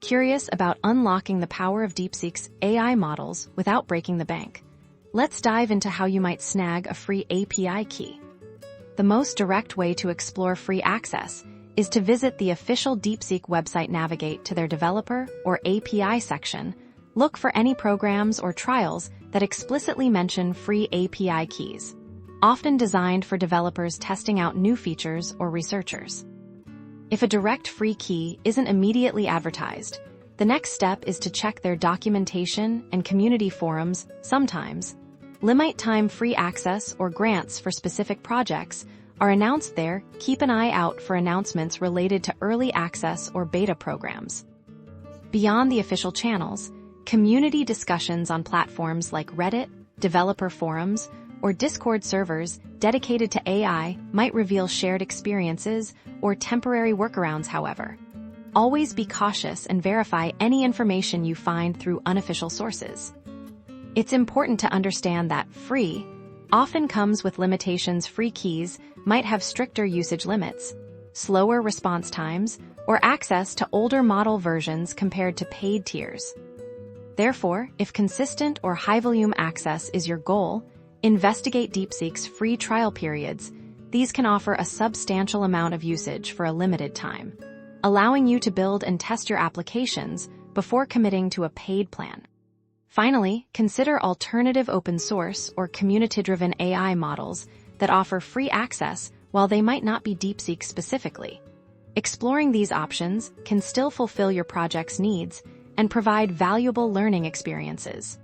Curious about unlocking the power of DeepSeek's AI models without breaking the bank? Let's dive into how you might snag a free API key. The most direct way to explore free access is to visit the official DeepSeek website. Navigate to their developer or API section. Look for any programs or trials that explicitly mention free API keys, often designed for developers testing out new features or researchers. If a direct free key isn't immediately advertised, the next step is to check their documentation and community forums. Sometimes, limited-time free access or grants for specific projects are announced there. Keep an eye out for announcements related to early access or beta programs. Beyond the official channels, community discussions on platforms like Reddit, developer forums, or Discord servers dedicated to AI might reveal shared experiences or temporary workarounds. However, always be cautious and verify any information you find through unofficial sources. It's important to understand that free often comes with limitations. Free keys might have stricter usage limits, slower response times, or access to older model versions compared to paid tiers. Therefore, if consistent or high-volume access is your goal, investigate DeepSeek's free trial periods. These can offer a substantial amount of usage for a limited time, allowing you to build and test your applications before committing to a paid plan. Finally, consider alternative open source or community-driven AI models that offer free access while they might not be DeepSeek specifically. Exploring these options can still fulfill your project's needs and provide valuable learning experiences.